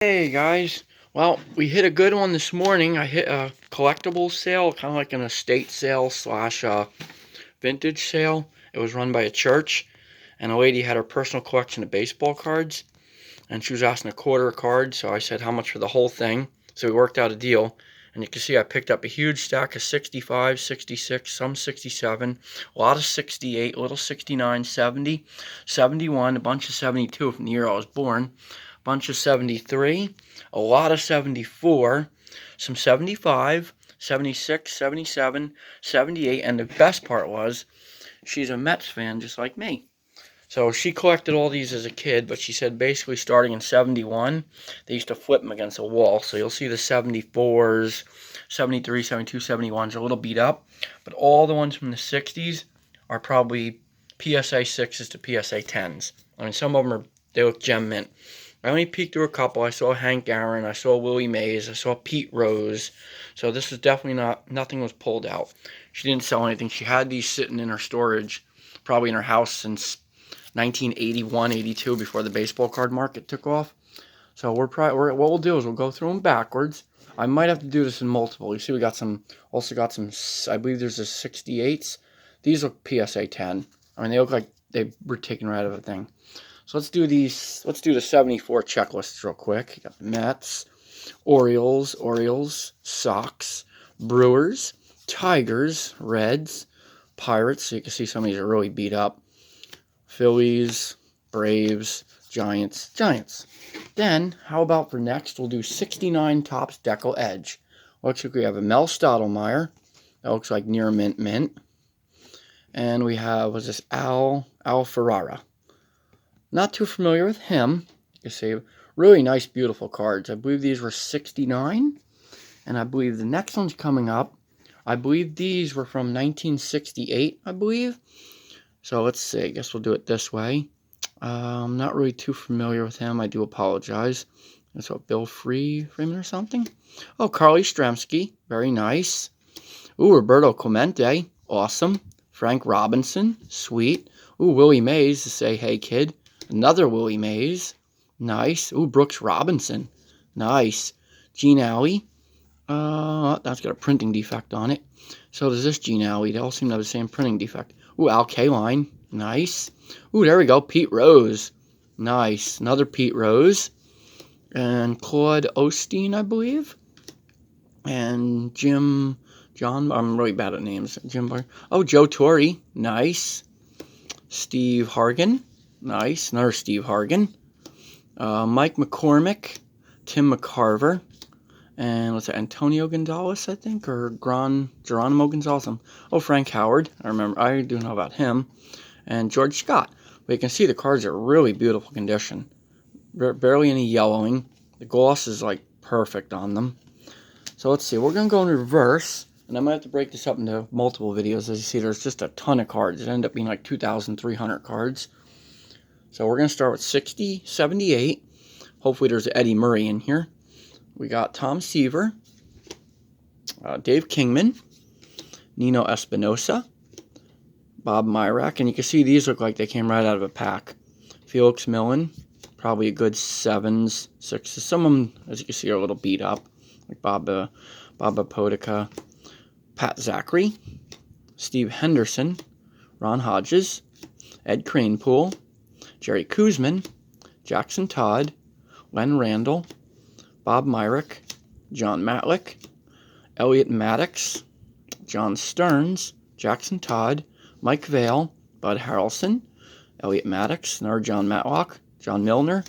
Hey guys, well, we hit a good one this morning. I hit a collectibles sale, kind of like an estate sale slash vintage sale. It was run by a church, and a lady had her personal collection of baseball cards, and she was asking a quarter a card, so I said how much for the whole thing. So we worked out a deal, and you can see I picked up a huge stack of 65, 66, some 67, a lot of 68, a little 69, 70, 71, a bunch of 72 from the year I was born, a bunch of 73, a lot of 74, some 75, 76, 77, 78, and the best part was she's a Mets fan just like me. So she collected all these as a kid, but she said basically starting in 71, they used to flip them against a wall. So you'll see the 74s, 73, 72, 71s are a little beat up, but all the ones from the 60s are probably PSA 6s to PSA 10s. I mean, some of them they look gem mint. I only peeked through a couple. I saw Hank Aaron, I saw Willie Mays, I saw Pete Rose. So this is definitely nothing was pulled out. She didn't sell anything. She had these sitting in her storage, probably in her house since 1981, 82, before the baseball card market took off. So what we'll do is we'll go through them backwards. I might have to do this in multiple. You see, we got some, I believe there's a 68s. These look PSA 10. I mean, they look like they were taken right out of a thing. So let's do these. Let's do the 74 checklists real quick. You got the Mets, Orioles, Sox, Brewers, Tigers, Reds, Pirates. So you can see some of these are really beat up. Phillies, Braves, Giants. Then, how about for next, we'll do 69 Topps Deco Edge. Looks like we have a Mel Stottlemyre. That looks like near mint. And we have, what's this, Al Ferrara. Not too familiar with him. You can see, really nice, beautiful cards. I believe these were 69. And I believe the next one's coming up. I believe these were from 1968, I believe. So let's see. I guess we'll do it this way. I'm not really too familiar with him. I do apologize. That's what, Bill Freeman or something? Oh, Carly Stremski. Very nice. Ooh, Roberto Clemente. Awesome. Frank Robinson. Sweet. Ooh, Willie Mays to say, hey, kid. Another Willie Mays. Nice. Ooh, Brooks Robinson. Nice. Gene Alley. That's got a printing defect on it. So does this Gene Alley. They all seem to have the same printing defect. Ooh, Al Kaline. Nice. Ooh, there we go. Pete Rose. Nice. Another Pete Rose. And Claude Osteen, I believe. And John, I'm really bad at names. Oh, Joe Torre. Nice. Steve Hargan. Nice. Another Steve Hargan. Mike McCormick. Tim McCarver. And what's that, Antonio Gonzalez, I think, or Geronimo Gonzalez. Oh, Frank Howard. I do know about him. And George Scott. But you can see the cards are really beautiful condition. Barely any yellowing. The gloss is like perfect on them. So let's see. We're going to go in reverse. And I might have to break this up into multiple videos. As you see, there's just a ton of cards. It ended up being like 2,300 cards. So we're going to start with 60, 78. Hopefully there's Eddie Murray in here. We got Tom Seaver, Dave Kingman, Nino Espinosa, Bob Myrack, and you can see these look like they came right out of a pack. Felix Millen, probably a good 7s, 6s. Some of them, as you can see, are a little beat up, like Baba Podica, Pat Zachary, Steve Henderson, Ron Hodges, Ed Kranepool, Jerry Koosman, Jackson Todd, Len Randall, Bob Myrick, John Matlick, Elliot Maddox, John Stearns, Jackson Todd, Mike Vail, Bud Harrelson, Elliot Maddox, another John Matlock, John Milner,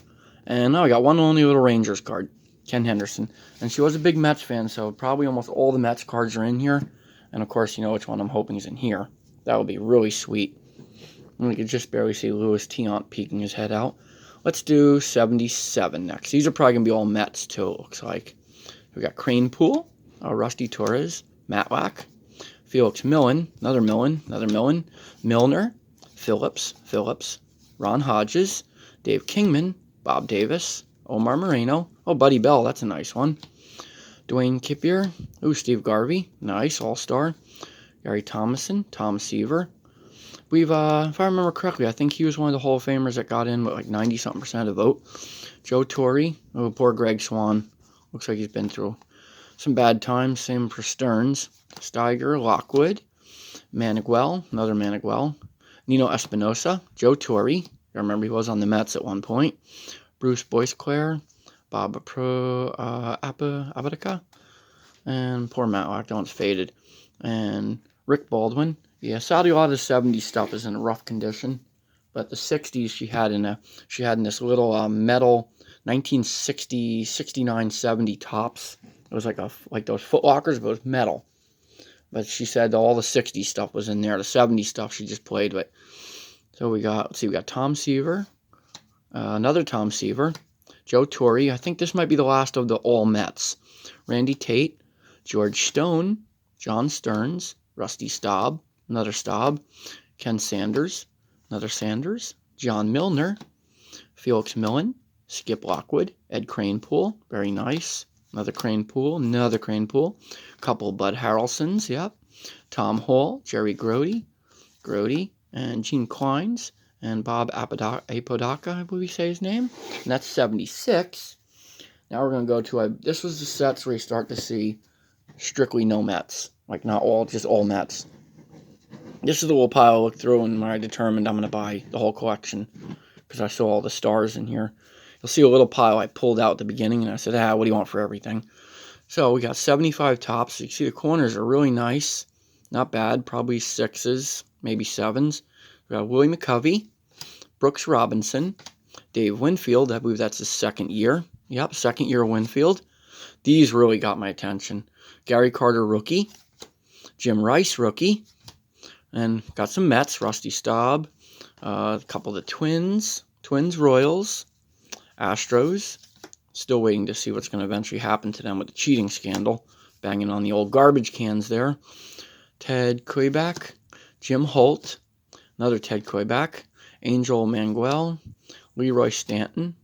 and now I got one only little Rangers card, Ken Henderson. And she was a big Mets fan, so probably almost all the Mets cards are in here. And of course, you know which one I'm hoping is in here. That would be really sweet. And we could just barely see Louis Tiant peeking his head out. Let's do 77 next. These are probably going to be all Mets, too, it looks like. We got Kranepool, Rusty Torres, Matlack, Felix Millen, another Millen, Milner, Phillips, Ron Hodges, Dave Kingman, Bob Davis, Omar Moreno. Oh, Buddy Bell, that's a nice one. Dwayne Kippier. Ooh, Steve Garvey, nice, all-star. Gary Thomason, Tom Seaver, If I remember correctly, I think he was one of the Hall of Famers that got in with like 90-something% of the vote. Joe Torre. Oh, poor Greg Swan. Looks like he's been through some bad times. Same for Stearns. Steiger, Lockwood, Maniguel, another Maniguel. Nino Espinosa, Joe Torre. I remember he was on the Mets at one point. Bruce Boisclair, Bob Apodaca, and poor Matlock, that one's faded. And Rick Baldwin. Yeah, sadly a lot of the 70s stuff is in a rough condition. But the 60s she had in this little metal 1960, 69, 70 tops. It was like those Foot Lockers, but it was metal. But she said all the 60s stuff was in there. The 70s stuff she just played with. So we got Tom Seaver, another Tom Seaver, Joe Torre. I think this might be the last of the all Mets. Randy Tate, George Stone, John Stearns, Rusty Staub, another Staub, Ken Sanders, another Sanders, John Milner, Felix Millen, Skip Lockwood, Ed Kranepool, very nice, another Kranepool, couple Bud Harrelsons, yep, Tom Hall, Jerry Grody, and Gene Kleins, and Bob Apodaca, I believe you say his name, and that's 76. Now we're going to go to, this was the sets where you start to see strictly no Mets, like not all, just all Mets. This is the little pile I looked through and when I determined I'm going to buy the whole collection because I saw all the stars in here. You'll see a little pile I pulled out at the beginning and I said, what do you want for everything? So we got 75 tops. You can see the corners are really nice. Not bad. Probably 6s, maybe 7s. We got Willie McCovey, Brooks Robinson, Dave Winfield. I believe that's his second year. Yep, second year of Winfield. These really got my attention. Gary Carter, rookie. Jim Rice, rookie. And got some Mets, Rusty Staub, a couple of the Twins, Royals, Astros. Still waiting to see what's going to eventually happen to them with the cheating scandal. Banging on the old garbage cans there. Ted Kuybak, Jim Holt, another Ted Kuybak, Angel Manuel, Leroy Stanton,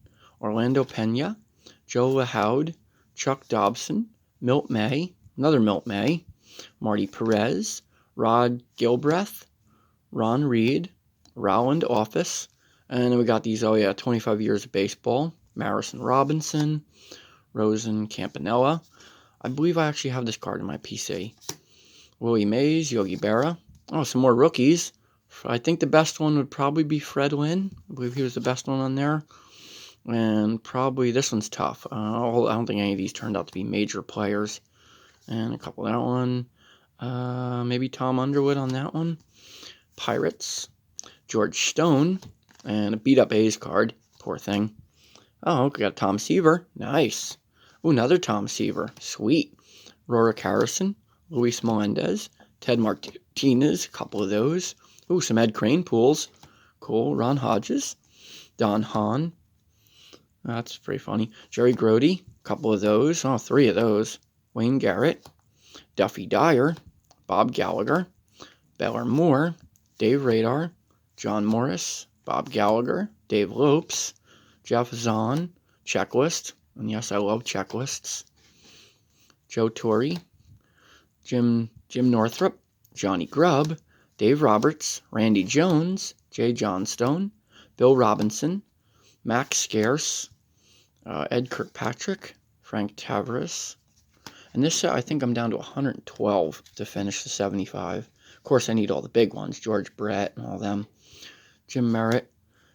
Orlando Pena, Joe LaHoud, Chuck Dobson, Milt May, another Milt May, Marty Perez, Rod Gilbreth, Ron Reed, Rowland Office, and then we got these, 25 years of baseball, Marison Robinson, Rosen Campanella. I believe I actually have this card in my PC. Willie Mays, Yogi Berra. Oh, some more rookies. I think the best one would probably be Fred Lynn. I believe he was the best one on there. And probably this one's tough. I don't think any of these turned out to be major players. And a couple of that one. Maybe Tom Underwood on that one. Pirates. George Stone. And a beat-up A's card. Poor thing. Oh, we got Tom Seaver. Nice. Ooh, another Tom Seaver. Sweet. Rorik Harrison. Luis Melendez. Ted Martinez. A couple of those. Ooh, some Ed Cranepools. Cool. Ron Hodges. Don Hahn. That's pretty funny. Jerry Grody. A couple of those. Oh, 3 of those. Wayne Garrett. Duffy Dyer. Bob Gallagher. Beller Moore. Dave Radar. John Morris. Bob Gallagher. Dave Lopes. Jeff Zahn. Checklist. And yes, I love checklists. Joe Torre. Jim Northrup. Johnny Grubb. Dave Roberts. Randy Jones. Jay Johnstone. Bill Robinson. Max Scarce. Ed Kirkpatrick. Frank Tavares. And this set, I think I'm down to 112 to finish the 75. Of course, I need all the big ones. George Brett and all them. Jim Merritt.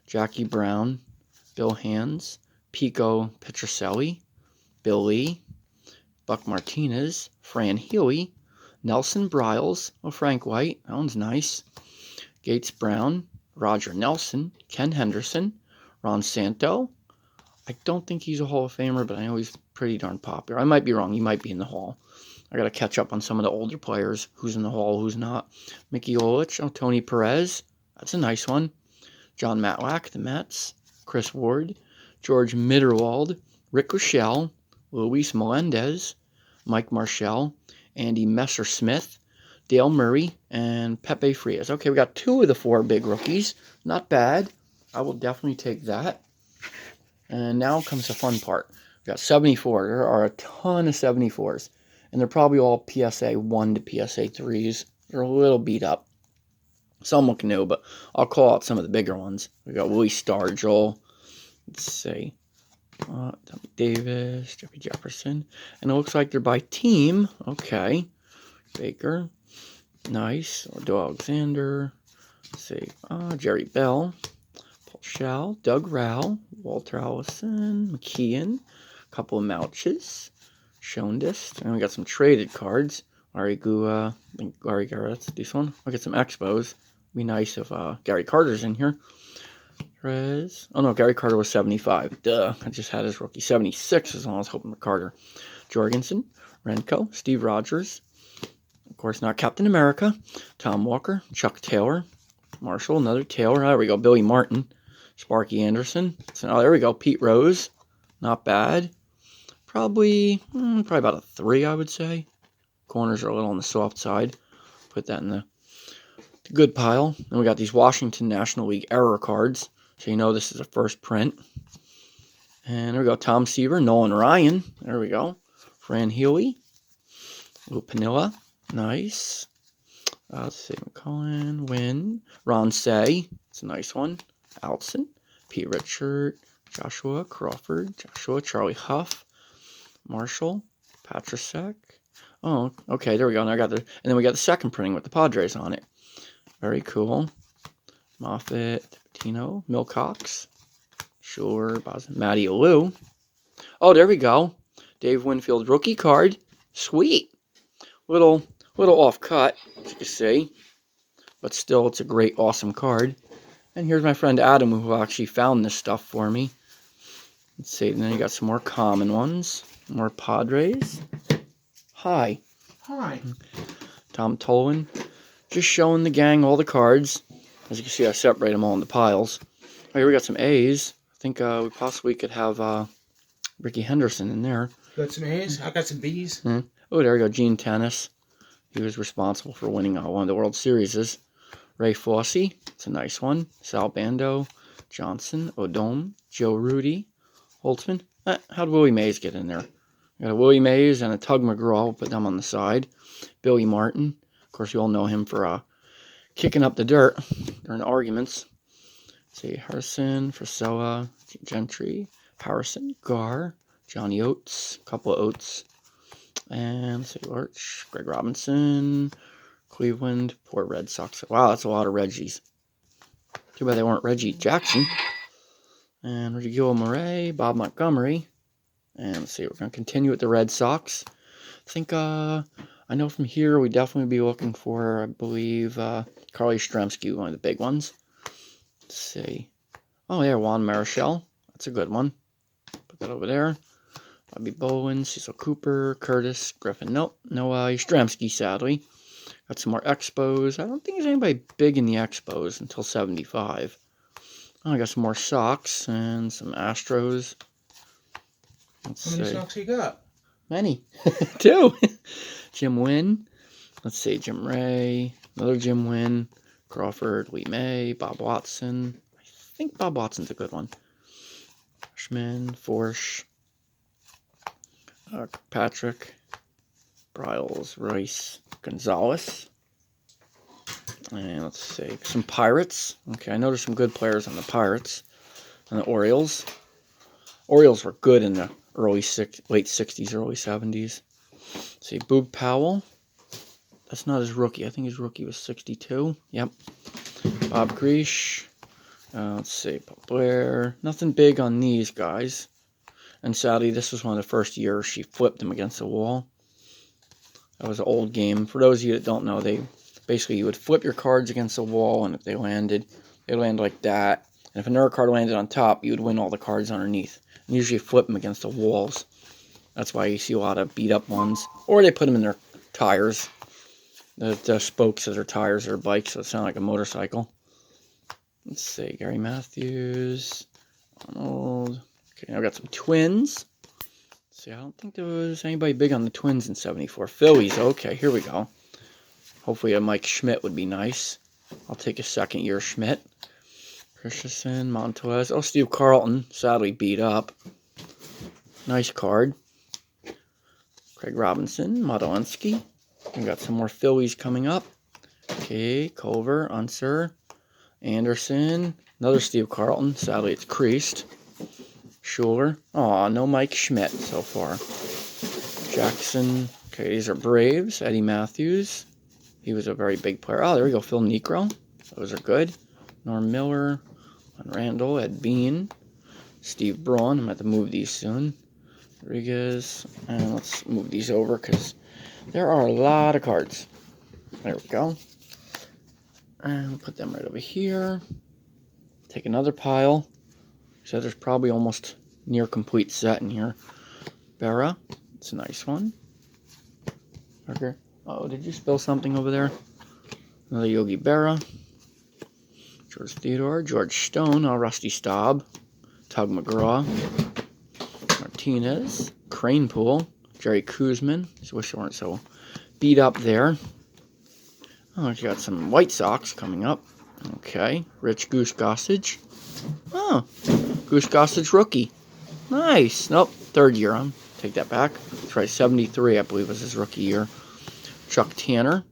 Jackie Brown. Bill Hands. Pico Petrocelli. Bill Lee. Buck Martinez. Fran Healy. Nelson Briles. Oh, Frank White. That one's nice. Gates Brown. Roger Nelson. Ken Henderson. Ron Santo. I don't think he's a Hall of Famer, but I know he's pretty darn popular. I might be wrong. He might be in the Hall. I got to catch up on some of the older players. Who's in the Hall, who's not. Mickey Olich. Oh, Tony Perez. That's a nice one. John Matlack, the Mets. Chris Ward. George Mitterwald. Rick Rochelle. Luis Melendez. Mike Marshall. Andy Messersmith. Dale Murray. And Pepe Frias. Okay, we got 2 of the 4 big rookies. Not bad. I will definitely take that. And now comes the fun part. We got 74. There are a ton of 74s. And they're probably all PSA 1 to PSA 3s. They're a little beat up. Some look new, but I'll call out some of the bigger ones. We got Willie Stargell. Let's see. Tommy Davis, Jeffrey Jefferson. And it looks like they're by team. Okay. Baker. Nice. Odell Alexander. Let's see. Jerry Bell. Paul Schall. Doug Rowell. Walter Allison. McKeon. A couple of Mouches. Shondist. And we got some traded cards. Gary Garrett's this one. I'll get some Expos. Be nice if Gary Carter's in here. Perez. Oh no, Gary Carter was 75. Duh. I just had his rookie. 76 is all I was hoping for Carter. Jorgensen. Renko. Steve Rogers. Of course, not Captain America. Tom Walker. Chuck Taylor. Marshall. Another Taylor. There we go. Billy Martin. Sparky Anderson. So, there we go. Pete Rose. Not bad. Probably about a 3, I would say. Corners are a little on the soft side. Put that in the good pile. Then we got these Washington National League error cards. So you know this is a first print. And there we go. Tom Seaver, Nolan Ryan. There we go. Fran Healy. Lou Piniella. Nice. Let's see. McCullen. Wynn. Ron Say. It's a nice one. Alson. Pete Richard. Joshua Crawford. Charlie Huff. Marshall. Patrasek. Oh, okay. There we go. Now I got and then we got the second printing with the Padres on it. Very cool. Moffitt, Patino, Milcox, Schuler, Matty Alou. Oh, there we go. Dave Winfield rookie card. Sweet. Little off cut, as you can see. But still, it's a great, awesome card. And here's my friend Adam, who actually found this stuff for me. Let's see. And then you got some more common ones. More Padres. Hi. Tom Tolwin. Just showing the gang all the cards. As you can see, I separate them all into piles. Oh, here we got some A's. I think we possibly could have Ricky Henderson in there. Got some A's? I got some B's. Oh, there we go. Gene Tennis. He was responsible for winning one of the World Series. Ray Fosse. It's a nice one. Sal Bando. Johnson. Odom. Joe Rudy. Holtzman. How'd Willie Mays get in there? We got a Willie Mays and a Tug McGraw. We'll put them on the side. Billy Martin. Of course, you all know him for kicking up the dirt during arguments. Let's see, Harrison, Frisoa, Gentry, Harrison, Gar, Johnny Oates, a couple of Oates, and let's see, Lurch, Greg Robinson, Cleveland, poor Red Sox. Wow, that's a lot of Reggies. Too bad they weren't Reggie Jackson. And Reggie Murray, Bob Montgomery. And let's see, we're going to continue with the Red Sox. I think, I know from here we definitely be looking for, I believe, Carly Yastrzemski, one of the big ones. Let's see. Oh, yeah, Juan Marichal. That's a good one. Put that over there. Bobby Bowen, Cecil Cooper, Curtis, Griffin. Nope, no Yastrzemski, sadly. Got some more Expos. I don't think there's anybody big in the Expos until 75. Oh, I got some more Sox and some Astros. How many Sox you got? Many. 2. Jim Wynn. Let's see. Jim Ray. Another Jim Wynn. Crawford. Lee May. Bob Watson. I think Bob Watson's a good one. Freshman. Forsh. Patrick. Bryles. Rice. Gonzalez. And let's see. Some Pirates. Okay, I know there's some good players on the Pirates. And the Orioles. Orioles were good in the late 60s, early 70s. Let's see, Boog Powell. That's not his rookie. I think his rookie was 62. Yep. Bob Grish. Let's see, Paul Blair. Nothing big on these guys. And sadly, this was one of the first years she flipped him against the wall. That was an old game. For those of you that don't know, basically you would flip your cards against the wall, and if they landed like that. And if another card landed on top, you would win all the cards underneath. And usually flip them against the walls. That's why you see a lot of beat-up ones. Or they put them in their tires. The spokes of their tires or bikes, so it sounds like a motorcycle. Let's see, Gary Matthews, Arnold. Okay, now we got some Twins. Let's see, I don't think there was anybody big on the Twins in 74. Phillies, okay, here we go. Hopefully a Mike Schmidt would be nice. I'll take a second-year Schmidt. Christensen, Montelez. Oh, Steve Carlton, sadly beat up. Nice card. Craig Robinson, Modolinsky. We got some more Phillies coming up. Okay, Culver, Unser, Anderson, another Steve Carlton. Sadly, it's creased. Schuler. Aw, no Mike Schmidt so far. Jackson. Okay, these are Braves. Eddie Matthews. He was a very big player. Oh, there we go. Phil Necro. Those are good. Norm Miller. Randall. Ed Bean. Steve Braun. I'm going to have to move these soon. Rodriguez. And let's move these over because there are a lot of cards. There we go. And we'll put them right over here. Take another pile. So there's probably almost near complete set in here. Berra. It's a nice one. Okay. Oh, did you spill something over there? Another Yogi Berra. George Theodore. George Stone. Rusty Staub. Tug McGraw. Martinez. Cranepool. Jerry Kuzman. Just wish they weren't so beat up there. Oh, you got some White Sox coming up. Okay. Rich Goose Gossage. Oh, Goose Gossage rookie. Nice. Nope, third year. Take that back. That's right, 73, I believe, was his rookie year. Chuck Tanner.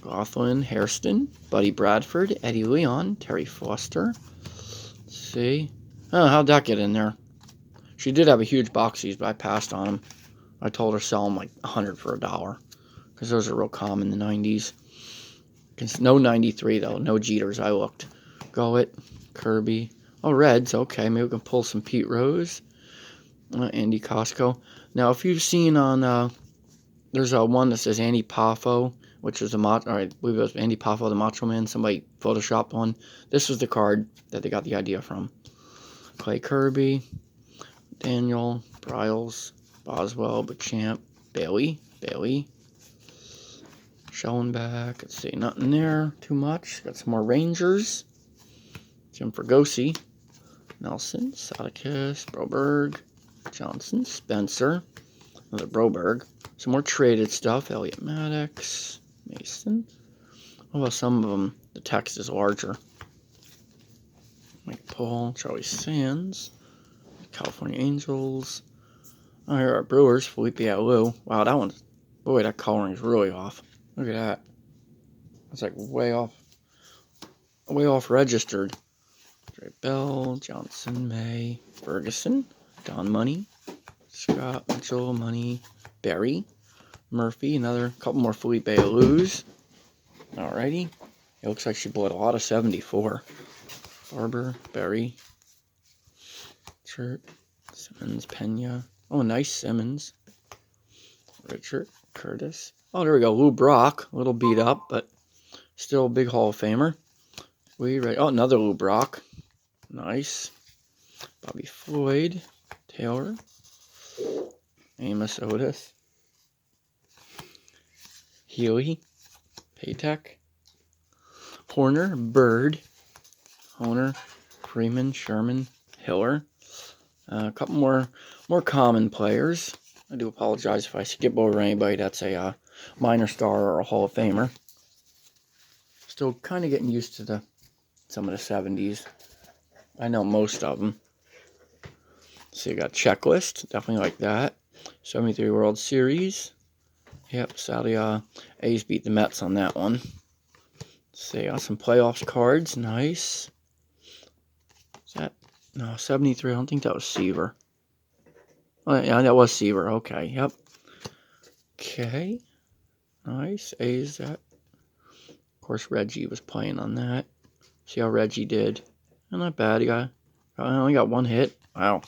Gothland, Hairston. Buddy Bradford. Eddie Leon. Terry Foster. Let's see. Oh, how'd that get in there? She did have a huge box of these, but I passed on them. I told her sell them like 100 for $1. Because those are real common in the 90s. No 93, though. No Jeters. I looked. Gullett. Kirby. Oh, Reds. Okay, maybe we can pull some Pete Rose. Andy Costco. Now, if you've seen on... there's one that says Andy Poffo, which is I believe it was Andy Poffo, the Macho Man. Somebody photoshopped one. This was the card that they got the idea from. Clay Kirby. Daniel. Bryles. Boswell. Bechamp. Bailey. Schellenbach. Let's see, nothing there too much. Got some more Rangers. Jim Fregosi. Nelson. Sadakis. Broberg. Johnson. Spencer. Another Broberg. Some more traded stuff. Elliot Maddox. Mason. Although some of them, the text is larger. Mike Paul. Charlie Sands. California Angels. Oh, here are Brewers. Felipe Alou. Wow, that one's... Boy, that coloring is really off. Look at that. It's like way off registered. Dre Bell, Johnson, May, Ferguson, Don Money, Scott, Mitchell, Money, Berry, Murphy, another couple more Felipe Alous. Alrighty. It looks like she bought a lot of 74. Barber, Berry, Chert, Simmons, Pena. Oh, nice Simmons. Richard, Curtis. Oh, there we go. Lou Brock. A little beat up, but still a big Hall of Famer. Oh, another Lou Brock. Nice. Bobby Floyd. Taylor. Amos Otis. Healy. Paytek. Horner. Bird. Honer. Freeman. Sherman. Hiller. A couple more common players. I do apologize if I skip over anybody that's a minor star or a Hall of Famer. Still kind of getting used to some of the 70s. I know most of them. So you got Checklist, definitely like that. 73 World Series. Yep, sadly, A's beat the Mets on that one. Let's see, some playoffs cards, nice. Is that, no, 73, I don't think that was Seaver. Oh, yeah, that was Seaver, okay, yep. Okay, nice, A's that. Of course, Reggie was playing on that. See how Reggie did. Not bad, I only got one hit. Wow.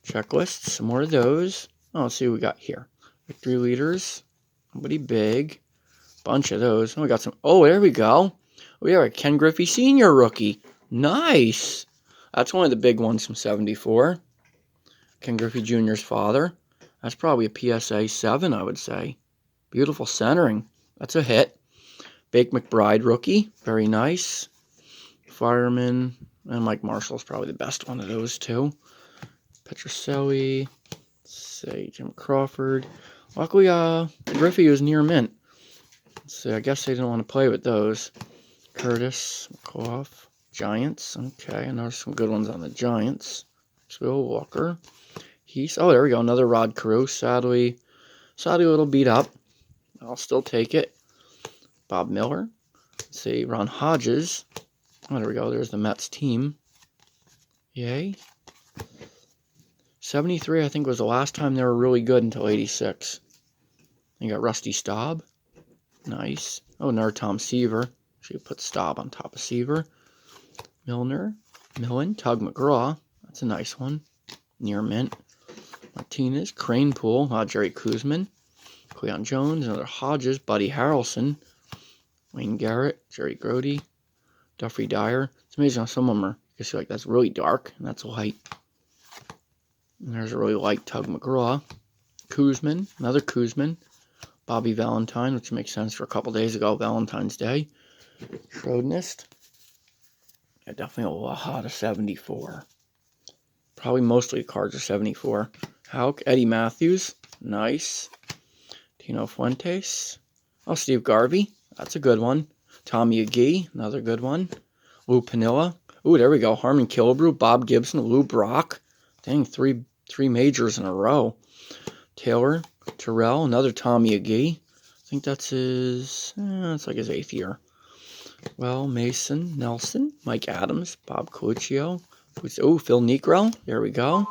Checklists, some more of those. Oh, let's see what we got here. Victory leaders. Nobody big. Bunch of those. Oh, we got some. Oh, there we go. We have a Ken Griffey Sr. rookie. Nice. That's one of the big ones from 74. Ken Griffey Jr.'s father. That's probably a PSA 7, I would say. Beautiful centering. That's a hit. Bake McBride rookie. Very nice. Fireman. And Mike Marshall's probably the best one of those two. Petrocelli. Let's see, Jim Crawford. Luckily, Griffey was near mint. Let's see, I guess they didn't want to play with those. Curtis, McCough, Giants. Okay, and there's some good ones on the Giants. Will Walker. Oh, there we go. Another Rod Carew. Sadly a little beat up. I'll still take it. Bob Miller. Let's see, Ron Hodges. Oh, there we go. There's the Mets team. Yay. 73, I think, was the last time they were really good until 86. You got Rusty Staub. Nice. Oh, another Tom Seaver. Should put Staub on top of Seaver. Millen, Tug McGraw. That's a nice one. Near mint. Martinez, Cranepool, Jerry Kuzman. Cleon Jones, another Hodges, Buddy Harrelson. Wayne Garrett, Jerry Grody. Duffy Dyer. It's amazing how some of them are, you see, like, that's really dark, and that's light. And there's a really light Tug McGraw. Kuzman, another Kuzman. Bobby Valentine, which makes sense for a couple days ago, Valentine's Day. Schrodnist. Yeah, definitely a lot of 74. Probably mostly cards are 74. Houck, Eddie Matthews. Nice. Tino Fuentes. Oh, Steve Garvey. That's a good one. Tommy Agee. Another good one. Lou Piniella. Ooh, there we go. Harmon Killebrew. Bob Gibson. Lou Brock. Dang, three majors in a row. Taylor. Terrell. Another Tommy Agee. I think that's his... it's like his 8th year. Well, Mason. Nelson. Mike Adams. Bob Coluccio. Oh, Phil Negro. There we go.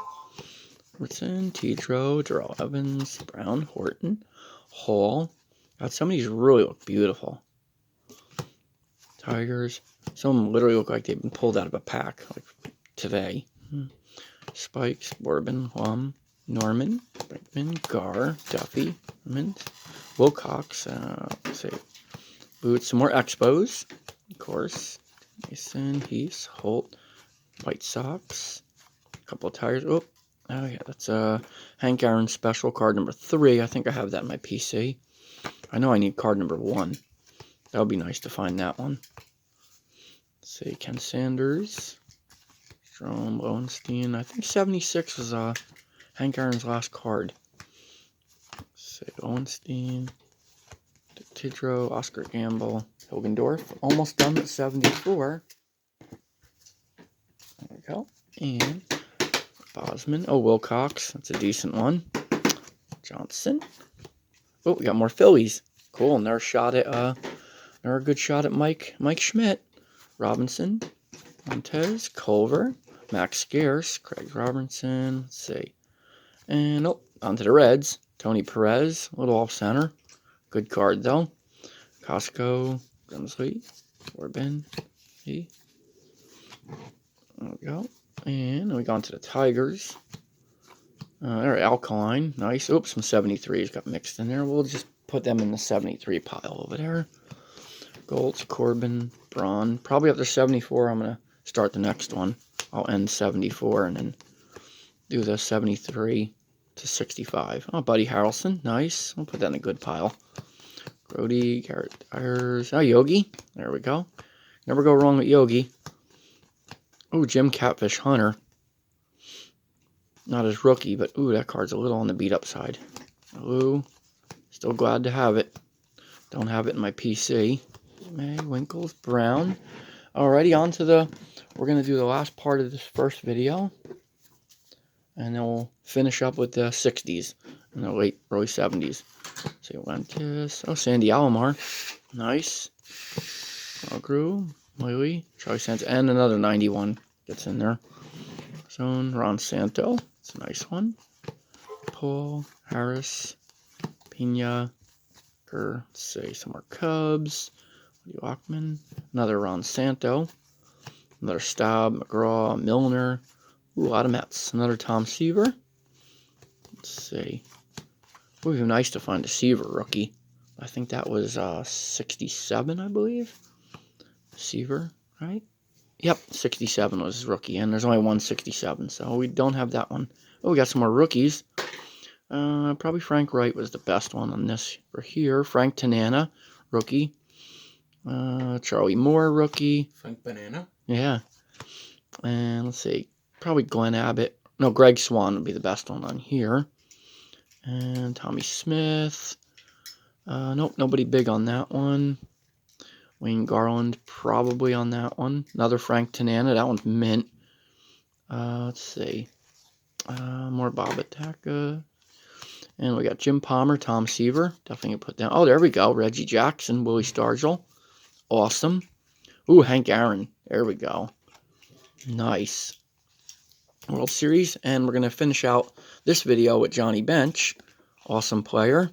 Robertson, Tidrow, Darrell Evans, Brown, Horton, Hall. God, some of these really look beautiful. Tigers. Some of them literally look like they've been pulled out of a pack, like today. Spikes, Bourbon, Lum, Norman, Brinkman, Gar, Duffy, Wilcox. Let's see. Boots, some more Expos, of course. Mason, Heath, Holt, White Sox. A couple of Tigers. Oh yeah, that's Hank Aaron special card number 3. I think I have that in my PC. I know I need card number 1. That would be nice to find that one. Let's see, Ken Sanders, Strom, Lowenstein. I think 76 was Hank Aaron's last card. Let's see, Lowenstein, Tidrow, Oscar Gamble, Hilgendorf. Almost done with 74. There we go. And Bosman. Oh, Wilcox. That's a decent one. Johnson. Oh, we got more Phillies. Cool. Another good shot at Mike Schmidt. Robinson. Montez. Culver. Max Scarce. Craig Robertson. Let's see. And onto the Reds. Tony Perez. A little off center. Good card though. Costco. Grimsley. Corbin. There we go. And we go on to the Tigers. They're Alkaline. Nice. Oops, some 73s got mixed in there. We'll just put them in the 73 pile over there. Golds, Corbin, Braun. Probably after 74, I'm going to start the next one. I'll end 74 and then do the 73 to 65. Oh, Buddy Harrelson. Nice. I'll put that in a good pile. Grody, Garrett Dyers. Oh, Yogi. There we go. Never go wrong with Yogi. Oh, Jim Catfish Hunter. Not his rookie, but ooh, that card's a little on the beat up side. Ooh, still glad to have it. Don't have it in my PC. May, Winkles, Brown. Alrighty, on to we're going to do the last part of this first video. And then we'll finish up with the 60s and the late, early 70s. So Lentis. Oh, Sandy Alomar. Nice. Mulgrew, Miley, Charlie Sands, and another 91 gets in there. Zone, Ron Santo. It's a nice one. Paul, Harris, Pena, let's see, some more Cubs. Lockman, another Ron Santo. Another Staub, McGraw, Milner. Ooh, a lot of Mets. Another Tom Seaver. Let's see. It would be nice to find a Seaver rookie. I think that was 67, I believe. Seaver, right? Yep, 67 was his rookie, and there's only 167, so we don't have that one. Oh, we got some more rookies. Probably Frank Wright was the best one on this for here. Frank Tanana, rookie. Charlie Moore, rookie. Frank Banana. Yeah. And let's see, probably Glenn Abbott. No, Greg Swan would be the best one on here. And Tommy Smith. Nope, nobody big on that one. Wayne Garland, probably on that one. Another Frank Tanana. That one's mint. Let's see. More Bob Ataka. And we got Jim Palmer, Tom Seaver. Definitely put down. Oh, there we go. Reggie Jackson, Willie Stargell. Awesome. Ooh, Hank Aaron. There we go. Nice. World Series. And we're going to finish out this video with Johnny Bench. Awesome player.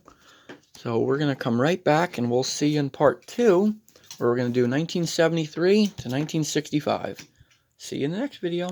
So we're going to come right back and we'll see you in part 2, where we're going to do 1973 to 1965. See you in the next video.